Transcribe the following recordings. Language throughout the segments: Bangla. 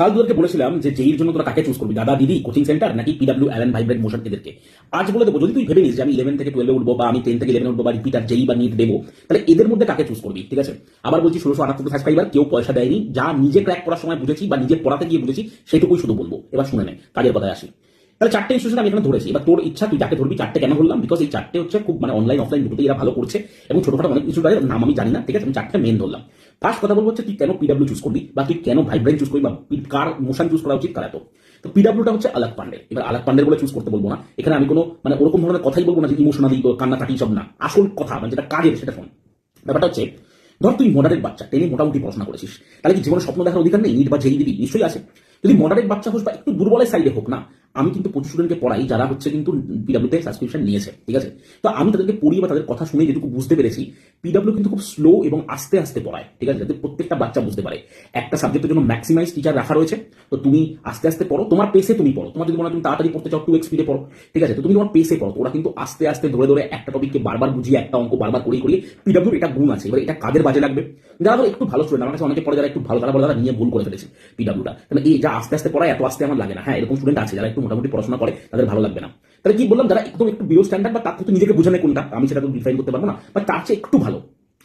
কাল তোদেরকে বলেছিলাম যে যেই জন্য তোরা কাকে চুজ করবি, দাদা দিদি কোচিং সেন্টার নাকি পিডব্লিউ অ্যালেন ভাইব্রেন্ট মোশন এদেরকে। আজ বলে দেবো, যদি তুই ভেবে নিস যে আমি 11 থেকে 12 উঠবো বা আমি 10 থেকে 11 উঠবো বা রিপিটার যেই বা নিট দেবো, তাহলে এদের মধ্যে কাকে চুজ করবি। ঠিক আছে, আবার বলছি 1678 সাবস্ক্রাইবার, কেউ পয়সা দেয়নি, যা নিজে ক্র্যাক করার সময় বুঝেছি বা নিজে পড়াতে গিয়ে বুঝেছি সেটুকুই শুধু বলবো। এবার শুনে নে, কাজের কথায় আসি। তাহলে 4টে ইনস্টিটিউশন আমি এখানে ধরেছি। এবার তোর ইচ্ছা, তুই যাকে ধরবি। 4টে কেন ধরলাম? বিকজ এই 4টে হচ্ছে খুব অনলাইন অফলাইন দুটোই এরা ভালো করছে এবং ছোটখাটো অনেক কিছু নাম আমি জানি না। ঠিক আছে, আমি 4টে মেন ধরলাম। ফার্স্ট কথা বলবো হচ্ছে তুই কেন পিডব্লিউ চুজ করবি বা তুই কেন ভাইব্রেন্ট চুজ করবি বা কার মোশন চুজ করা উচিত কার এত। তো পিডব্লিউটা হচ্ছে আলাক পান্ডে। এবার আলাক পান্ডের বলে চুজ করতে বলবো না, এখানে আমি কোনো ওরকম ধরনের কথাই বলবো না যে ইমোশনালি কান্নাকাটি সব না। আসল কথা যেটা কাজের সেটা শোন। ব্যাপারটা হচ্ছে, ধর তুই মডারেট বাচ্চা, টেনে মোটামুটি পড়াশোনা করেছিস, তাহলে কি জীবনে স্বপ্ন দেখার অধিকার নেই? নিট বা যেই দিবি নিশ্চয়ই আছে। যদি মডারেট বাচ্চা হোস বা একটু দুর্বলের সাইডে হোক না, আমি কিন্তু প্রচুর স্টুডেন্টকে পড়াই যারা হচ্ছে কিন্তু পিডব্লিউতে সাবস্ক্রিপশন নিয়েছে। ঠিক আছে, তো আমি তাদেরকে পড়ি বা তাদের কথা শুনে যেটুকু বুঝতে পেরেছি, পিডব্লিউ কিন্তু খুব স্লো এবং আস্তে আস্তে পড়ায়। ঠিক আছে, যাতে প্রত্যেকটা বাচ্চা বুঝতে পারে। একটা সাবজেক্টের জন্য ম্যাক্সিমাইজ টিচার রাখা রয়েছে। তো তুমি আস্তে আস্তে পড়ো, তোমার পেসে তুমি পড়ো। তোমার যদি মনে হয় তুমি তাড়াতাড়ি পড়তে চাও, 2x স্পিডে পড়ো। ঠিক আছে, তো তুমি তোমার পেসে পড়ো। ওরা কিন্তু আস্তে আস্তে ধরে ধরে একটা টপিককে বারবার বুঝিয়ে, একটা অঙ্ক বারবার করিয়ে করিয়ে। পিডব্লিউর এটা গুণ আছে। এবার এটা কাদের বাজে লাগবে? যারা ধরো একটু ভালো স্টুডেন্ট, আমার কাছে অনেকে পড়ে যারা একটু ভালো, তারা বলে তারা নিয়ে ভুল করে ফেলেছে পিডব্লিউটা। তাহলে এই যা আস্তে আস্তে পড়ায় এত আস্তে আমার লাগে না। হ্যাঁ, এরকম স্টুডেন্ট আছে যারা একটু মোটামুটি পড়াশোনা করে, তাদের ভালো লাগবে না। তাহলে কি বললাম, যারা একটু বিলো স্ট্যান্ডার্ড বা তার থেকে নিজেকে বোঝানো কোনটা, আমি সেটা তো ডিফাইন করতে পারবো না, বা তার চেয়ে একটু ভালো,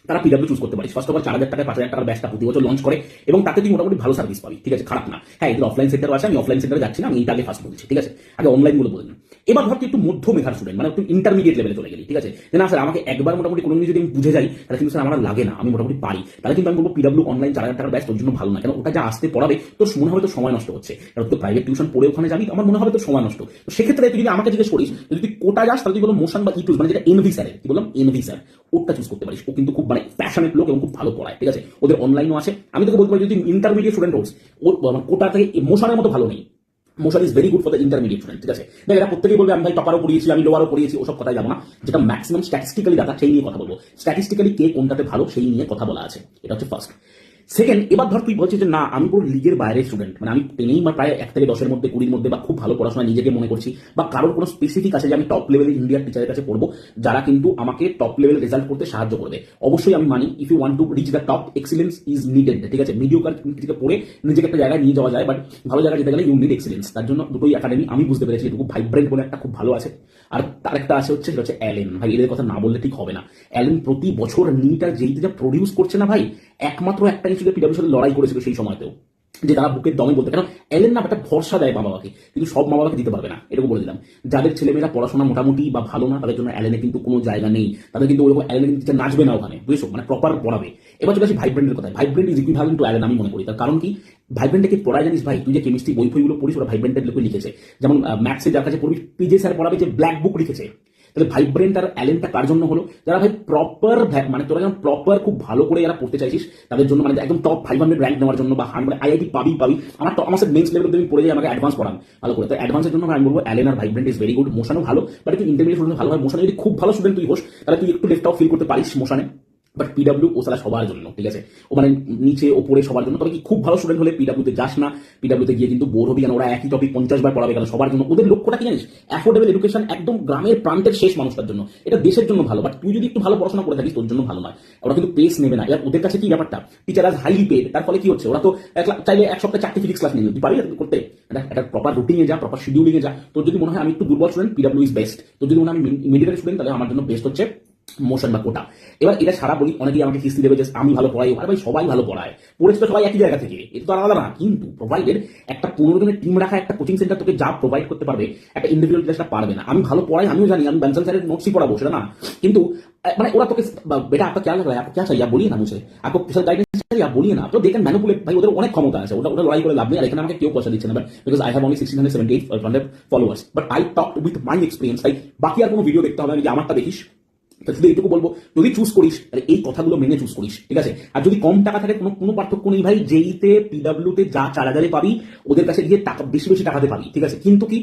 তারা পিডব্লিউ চুজ করতে পারিস। ফার্স্ট অফ অল 4000 টাকায় 5000 টাকার ব্যাচটা প্রতি বছর লঞ্চ করে এবং তাতে তুই মোটামুটি ভালো সার্ভিস পাবি। ঠিক আছে, খারাপ না। হ্যাঁ, এদের অফলাইন সেন্টার আছে, আমি অফলাইন সেন্টারে যাচ্ছি না, আমি এইটা আগে ফার্স্ট বলছি। ঠিক আছে, আগে অনলাইন গুলো বলে দিন। এবার ধর তুই একটু মধ্য মেধার স্টুডেন্ট, তুই ইন্টারমিডিয়েট লেভেলে চলে গেলি। ঠিক আছে, না স্যার আমাকে একবার মোটামুটি কোনো যদি আমি বুঝে যাই, তাহলে কিন্তু স্যার আমার লাগে না, আমি মোটামুটি পারি, তাহলে কিন্তু আমি বলবো পিডব্লিউ অনলাইন 4000 টাকার ব্যাচ তোর জন্য ভালো না। কেন, ওটা যা আসতে পড়াবে তোর মনে হবে তোর সময় নষ্ট হচ্ছে। কারণ তুই প্রাইভেট টিউশন পড়ে ওখানে যাবি, আমার মনে হবে তোর সময় নষ্ট। তো সেক্ষেত্রে তুই যদি আমাকে জিজ্ঞেস করিস, যদি তুই কোটা যাস, তাহলে তুই বলো মোশন বা ইটুস, যেটা এনভি স্যারের, কি বললাম এনভি স্যার, ওটা চুজ করতে পারিস। ও কিন্তু খুব প্যাশনেট লোক এবং খুব ভালো পড়ায়। ঠিক আছে, ওদের অনলাইনও আছে। আমি তোকে বলতে পারি, যদি ইন্টারমিডিয়েট স্টুডেন্ট হোস, ওর কোটা থেকে মোশনের মতো ভালো নেই। Motion is very good for the intermediate student. ঠিক আছে, দেখ এটা প্রত্যেকেই বলবে আমি ভাই টপারও পড়িয়েছি, আমি লোয়ারও পড়িয়েছি, ওসব কথাই যাবো না। যেটা ম্যাক্সিমাম স্ট্যাটিস্টিক্যালি ডাটা, সেই নিয়ে কথা বলবো। স্ট্যাটিস্টিক্যালি কে কোনটাতে ভালো সেই নিয়ে কথা বলা আছে। এটা হচ্ছে ফার্স্ট। সেকেন্ড, এবার ধর তুই বলছিস যে না আমি পুরো লিগের বাইরে স্টুডেন্ট, আমি টেনেই প্রায় 1 থেকে 10-এর মধ্যে 20-র মধ্যে বা খুব ভালো পড়াশোনা নিজেকে মনে করছি, বা কারোর কোনো স্পেসিফিক আছে যে আমি টপ লেভেলে ইন্ডিয়ার টিচারের কাছে পড়বো যারা কিন্তু আমাকে টপ লেভেল রেজাল্ট করতে সাহায্য করবে। অবশ্যই আমি মানি, if you want to reach the top, excellence is needed. ঠিক আছে, মিডিওকার থেকে পড়ে নিজেকে একটা জায়গায় নিয়ে যাওয়া যায়, বাট ভালো জায়গায় যেতে গেলে ইউ নিড এক্সিলেন্স। তার জন্য দুটোই একাডেমি আমি বুঝতে পেরেছি। এটুকু ভাইব্রেন্ট বলে একটা খুব ভালো আছে, আর তার একটা আছে হচ্ছে, সেটা হচ্ছে অ্যালেন। ভাই এদের কথা না বললে ঠিক হবে না। অ্যালেন প্রতি বছর নিট আর যেইতে যা প্রডিউস করছে না ভাই, একমাত্র একটা কিছু পিডব্লিউর সাথে লড়াই করেছিল সেই সময়তেও, যে তারা বুকের দমে বলতে। কারণ এলেন না একটা ভরসা দেয় মা বাবাকে, কিন্তু সব মা বাবাকে দিতে পারবে না, এটুকু বলে দিলাম। যাদের ছেলেমেয়েরা পড়াশোনা মোটামুটি বা ভালো না, তাদের জন্য অ্যালেনে কিন্তু কোনো জায়গা নেই। তাদের কিন্তু ওইরকম অ্যালেনে কিন্তু নাচবে না ওখানে, বুঝেছো, প্রপার পড়াবে। এবার চলে আসি ভাইব্রেন্টের কথা। ভাইব্রেন্ট ইজ ইকুইভ্যালেন্ট টু অ্যালেন আমি মনে করি। তার কারণ কি, ভাইব্রেন্টকে পড়ায় জানিস ভাই, তুই যে কেমিস্ট্রি বই ফইগুলো পড়িস, ওরা ভাইব্রেন্টের লোকে লিখেছে। যেমন ম্যাথসে যার কাছে পড়বি, পিজে স্যার পড়াবে যে ব্ল্যাক বুক লিখেছে। তাহলে ভাইব্রেন্ট আর অ্যালেনটা কার জন্য হলো? যারা ভাই প্রপার, তোরা যেমন প্রপার খুব ভালো করে যারা পড়তে চাইছিস তাদের জন্য, একদম টপ 500 র্যাঙ্ক নেওয়ার জন্য, বা আইআইটি পাবি। আমার মেন্স লেভেল তুমি পড়ে যাই, আমাকে অ্যাডভান্স পড়ান ভালো করে। তো অ্যাডভান্সের জন্য আমি বলবো অ্যালেন আর ভাইব্রেন্ট ইজ ভেরি গুড। মোশনও ভালো, বাট একটু ইন্টারমিডিয়েট স্টুডেন্ট ভালো হয়। মোশনে যদি খুব ভালো স্টুডেন্ট তুই হোস, তাহলে তুই একটু লেফট আউট ফিল করতে পারিস মোশনে। বাট পিডব্লিউ ও সালা সবার জন্য। ঠিক আছে, ও নিচে ওপরে সবার জন্য। তবে কি খুব ভালো স্টুডেন্ট হলে পিডব্লিউতে যাস না, পিডব্লিউতে গিয়ে কিন্তু বোর হবি, কারণ ওরা একই টপিক 50 বার পড়াবে। কারণ সবার জন্য ওদের লক্ষ্যটা কি জানিস? অ্যাফোর্ডেবল এডুকেশন, একদম গ্রামের প্রান্তের শেষ মানুষটার জন্য। এটা দেশের জন্য ভালো, বাট তুই যদি একটু ভালো পড়াশোনা করে থাকিস তোর জন্য ভালো নয়। ওরা কিন্তু পেস নেবে না। এবার ওদের কাছে কি ব্যাপারটা, টিচার আজ হাইলি পেড, তার ফলে কি হচ্ছে, ওরা তো চাইলে এক সপ্তাহে 4টি ফিজিক্স ক্লাস নিয়ে তুই পারবি করতে। একটা প্রপার রুটিনে যা, প্রপার শিডিউলিংয়ে যা। তোর যদি মনে হয় আমি একটু দুর্বল স্টুডেন্ট, পিডব্লিউ ইজ বেস্ট। তোর যদি মনে হয় আমি মিডিলের স্টুডেন্ট, তাহলে আমার জন্য বেস্ট হচ্ছে মোশন বা কোটা। এবার এটা সারা বলি, অনেকেই আমাকে কিস্তি দেবে যে আমি ভালো পড়াই। আর ভাই সবাই ভালো পড়ায়, পড়েছে তো সবাই একই জায়গা থেকে, এটা তো আলাদা না। কিন্তু প্রোভাইডেড একটা 15 জনের টিম রাখা একটা কোচিং সেন্টার তোকে যা প্রোভাইড করতে পারবে, একটা ইন্ডিভিজুয়াল ক্লাসটা পারবে না। আমি ভালো পড়াই, আমিও জানি, আমি ব্যানসাল স্যারের নোটসই পড়াবো, সেটা না। কিন্তু ওরা তোকে বেটা আপনার क्या लग रहा है, आपको क्या चाहिए, বলিয়ে না মুছে, आपको स्पेशल गाइडेंस चाहिए, বলিয়ে না। তো দেখেন ম্যানিপুলেট, ভাই ওদের অনেক ক্ষমতা আছে, ওটা লড়াই করে লাভ নেই। আর এখানে আমাকে কেউ পয়সা দিচ্ছে না, because I have only 1678 followers, but I talk with my experience. তাই বাকি আর কোনো ভিডিও দেখতে হবে না, যে আমারটা দেখিস। শুধু এইটুকু বলবো, যদি চুজ করিস তাহলে এই কথাগুলো মেনে চুজ করিস। ঠিক আছে, আর যদি কম টাকা থাকে কোনো পার্থক্য নেই ভাই। যেইতে পিডব্লিউতে যা 4000-এ পাবি, ওদের কাছে গিয়ে টাকা বেশি বেশি টাকাতে পাবি। ঠিক আছে, কিন্তু কি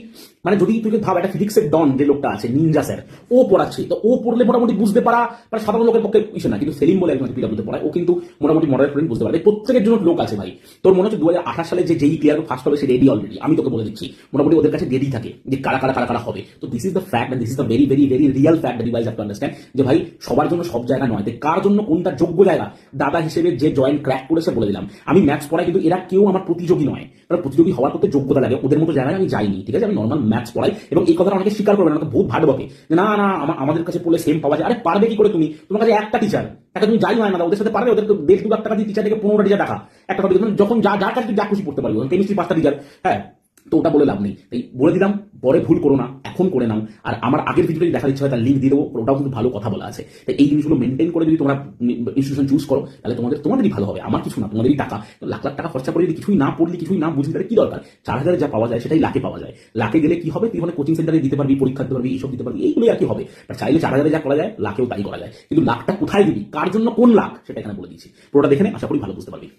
যদি তুই ভাব, একটা ফিজিক্সের ডন যে লোকটা আছে, নিনজা স্যার, ও পড়াচ্ছে, তো ও পড়লে মোটামুটি বুঝতে পারা সাধারণ লোকের পক্ষে ইসে না। কিন্তু সেলিম বলে একজন পিডব্লিউতে পড়ায়, ও কিন্তু মোটামুটি মডারেট স্টুডেন্ট বুঝতে পারে। প্রত্যেকের জন্য লোক আছে ভাই। তোর মনে হচ্ছে 2028 সালে যে যেই ক্লিয়ার ফার্স্ট হবে সে রেডি অলরেডি, আমি তোকে বলে দিচ্ছি। মোটামুটি ওদের কাছে রেডি থাকে যে কারা কারা কারা কারা হবে। তো this is the fact, this is the very very very real fact that you guys have to understand. যে ভাই সবার জন্য সব জায়গা নয়, তাই কার জন্য কোনটা যোগ্য জায়গা, দাদা হিসেবে যে জয়েন্ট ক্র্যাক করেছে বলে দিলাম। আমি ম্যাথস পড়াই, কিন্তু এরা কেউ আমার প্রতিযোগী নয়, তারা প্রতিযোগী হওয়ার করতে যোগ্যতা লাগে, ওদের মতো জায়গায় আমি যাইনি, ঠিক আছে। আমি নর্মাল ম্যাথস পড়াই, এবং এই কথাটা অনেকে স্বীকার করবে না, বহুত ভাট বকে যে না না আমাদের কাছে পড়লে সেম পাওয়া যায়। আরে পারবে কি করে তুমি? তোমার কাছে একটা টিচার, একটা তুমি যাই হয় না, ওদের সাথে পারবে? ওদের তো 1.5-2 লাখ টাকা দিয়ে টিচার থেকে 15টা টিচার টাকা একটা টপিক, যখন যার কাছে যা খুশি পড়তে পারবে। কেমিস্ট্রি 5টা টিচার, হ্যাঁ, তো ওটা বলে লাভ নেই। তাই বলে দিলাম, পরে ভুল করো না, এখন করে নাও। আর আমার আগের ভিডিওটি দেখার ইচ্ছা হয় তার লিঙ্ক দিয়ে দেবো, ওটাও কিন্তু ভালো কথা বলা আছে। তাই এই জিনিসগুলো মেনটেন করে যদি তোমরা ইনস্টিটিউশন চুজ করো, তাহলে তোমাদেরই ভালো হবে, আমার কিছু না, তোমাদেরই টাকা। লাখ লাখ টাকা খরচা করে যদি কিছুই না পড়লি, কিছুই না বুঝলি, তাহলে কি দরকার? 4,000 যা পাওয়া যায় সেটাই লাখে পাওয়া যায়। লাখে গেলে কি হবে? তুই ওখানে কোচিং সেন্টারে দিতে পারবি, পরীক্ষা দিতে পারবি, এইসব দিতে পারবি, এইগুলোই আর কি হবে। আর চাইলে 4,000 যা করা যায় লাখেও তাই করা যায়, কিন্তু লাখটা কোথায় দিবি, কার জন্য কোন লাখ, সেটা এখানে বলে দিচ্ছি। পুরোটা দেখে নে, আশা করি ভালো বুঝতে পারবি।